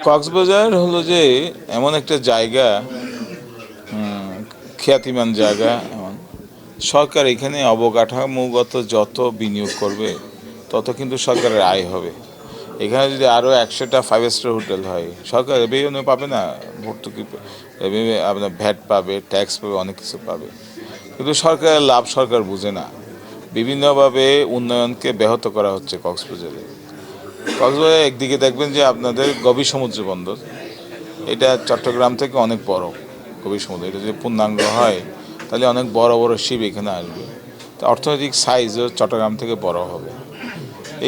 কক্সবাজার হলো যে এমন একটা জায়গা, খ্যাতিমান জায়গা। এমন সরকার এখানে অবকাঠামোগত যত বিনিয়োগ করবে তত কিন্তু সরকারের আয় হবে। এখানে যদি আরও 100টা 5 স্টার হোটেল হয়, সরকার বেতনও পাবে না, ভর্তুকি আপনার ভ্যাট পাবে, ট্যাক্স পাবে, অনেক কিছু পাবে। কিন্তু সরকারের লাভ সরকার বুঝে না। বিভিন্নভাবে উন্নয়নকে ব্যাহত করা হচ্ছে কক্সবাজারে। কক্সবাজারে একদিকে দেখবেন যে আপনাদের গভীর সমুদ্র বন্দর, এটা চট্টগ্রাম থেকে অনেক বড়। গভীর সমুদ্র এটা যদি পূর্ণাঙ্গ হয় তাহলে অনেক বড় বড় শিপ এখানে আসবে। তো অর্থনৈতিক সাইজও চট্টগ্রাম থেকে বড় হবে।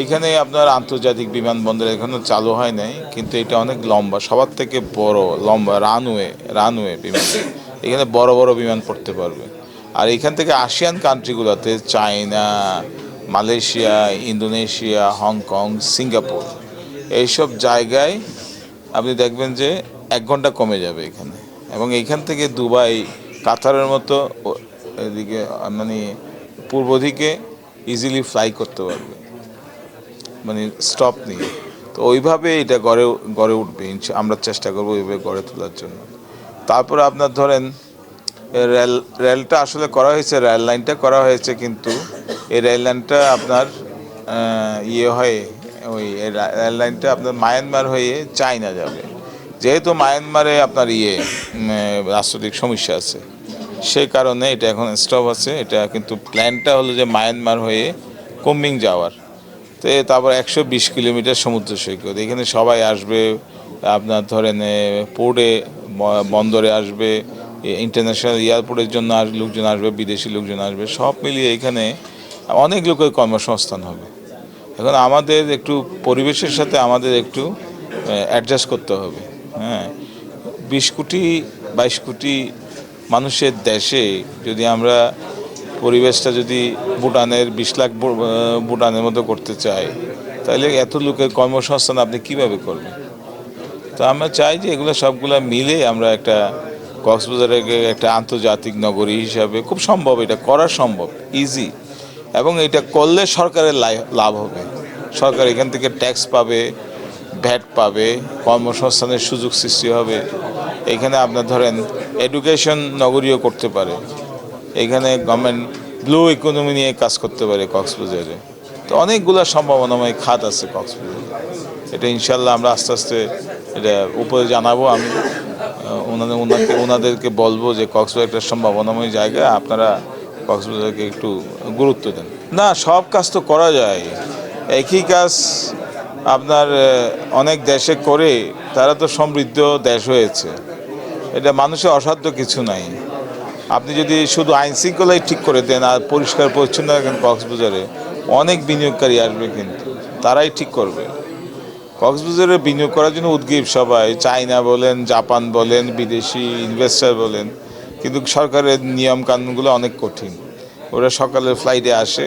এইখানে আপনার আন্তর্জাতিক বিমানবন্দর এখনও চালু হয় নাই, কিন্তু এটা অনেক লম্বা, সবার থেকে বড় লম্বা রানওয়ে বিমান। এখানে বড় বড় বিমান পড়তে পারবে। আর এখান থেকে আসিয়ান কান্ট্রিগুলোতে China, Malaysia, Indonesia, Hong Kong, Singapore, এইসব জায়গায় আপনি দেখবেন যে 1 ঘন্টা কমে যাবে এখানে। এবং এইখান থেকে দুবাই, কাতারের মতো এদিকে মানে পূর্ব দিকে ইজিলি ফ্লাই করতে পারবে, মানে স্টপ নিয়ে। তো ওইভাবে এটা গড়ে উঠবে। আমরা চেষ্টা করবো ওইভাবে গড়ে তোলার জন্য। তারপরে আপনার ধরেন রেলটা আসলে করা হয়েছে, রেল লাইনটা করা হয়েছে, কিন্তু এই রেল লাইনটা আপনার হয়, ওই রেল লাইনটা আপনার মায়ানমার হয়ে চায়না যাবে। যেহেতু মায়ানমারে আপনার রাজনৈতিক সমস্যা আছে, সেই কারণে এটা এখন স্টপ আছে। এটা কিন্তু প্ল্যানটা হলো যে মায়ানমার হয়ে কুমিং যাওয়ার। তো তারপর 120 কিলোমিটার সমুদ্র সৈকত, এখানে সবাই আসবে। আপনার ধরেন পোর্টে, বন্দরে আসবে, ইন্টারন্যাশনাল এয়ারপোর্টের জন্য লোকজন আসবে, বিদেশি লোকজন আসবে, সব মিলিয়ে এখানে অনেক লোকের কর্মসংস্থান হবে। এখন আমাদের একটু পরিবেশের সাথে আমাদের একটু অ্যাডজাস্ট করতে হবে। হ্যাঁ, 20 কোটি 22 কোটি মানুষের দেশে যদি আমরা পরিবেশটা যদি ভুটানের 20 লাখ ভুটানের মতো করতে চাই, তাহলে এত লোকের কর্মসংস্থান আপনি কিভাবে করবেন? তো আমরা চাই যে এগুলো সবগুলো মিলে আমরা একটা কক্সবাজারকে একটা আন্তর্জাতিক নগরী হিসাবে, খুব সম্ভব, এটা করা সম্ভব, ইজি। এবং এটা করলে সরকারের লাভ হবে। সরকার এখান থেকে ট্যাক্স পাবে, ভ্যাট পাবে, কর্মসংস্থানের সুযোগ সৃষ্টি হবে। এখানে আপনার ধরেন এডুকেশন নগরীও করতে পারে। এখানে গভর্নমেন্ট ব্লু ইকোনমি নিয়ে কাজ করতে পারে কক্সবাজারে। তো অনেকগুলো সম্ভাবনাময় খাত আছে কক্সবাজারে। এটা ইনশাল্লাহ আমরা আস্তে আস্তে এটা উপরে জানাবো। আমি ওনাদেরকে বলবো যে কক্সবাজার একটা সম্ভাবনাময় জায়গা, আপনারা কক্সবাজারকে একটু গুরুত্ব দেন। না, সব কাজ তো করা যায়। একই কাজ আপনার অনেক দেশে করে তারা তো সমৃদ্ধ দেশ হয়েছে। এটা মানুষের অসাধ্য কিছু নাই। আপনি যদি শুধু আইন শৃঙ্খলাই ঠিক করে দেন আর পরিষ্কার পরিচ্ছন্ন রাখেন কক্সবাজারে, অনেক বিনিয়োগকারী আসবে, কিন্তু তারাই ঠিক করবে। কক্সবাজারে বিনিয়োগ করার জন্য উদ্গ্রীব সবাই, চায়না বলেন, জাপান বলেন, বিদেশি ইনভেস্টার বলেন, কিন্তু সরকারের নিয়ম কানুনগুলো অনেক কঠিন। ওরা সকালের ফ্লাইটে আসে,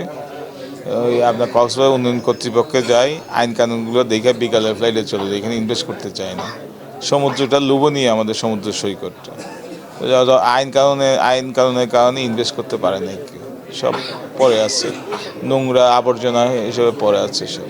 ওই আপনার কক্সবাজার উন্নয়ন কর্তৃপক্ষে যায়, আইন কানুনগুলো দেখে বিকালের ফ্লাইটে চলে যায়, এখানে ইনভেস্ট করতে চায় না। সমুদ্রটা লোভনীয়, আমাদের সমুদ্র সৈকতটা। আইন কানুনের কারণে ইনভেস্ট করতে পারে না কেউ, সব পড়ে আছে, নোংরা আবর্জনা হিসেবে পড়ে আছে সব।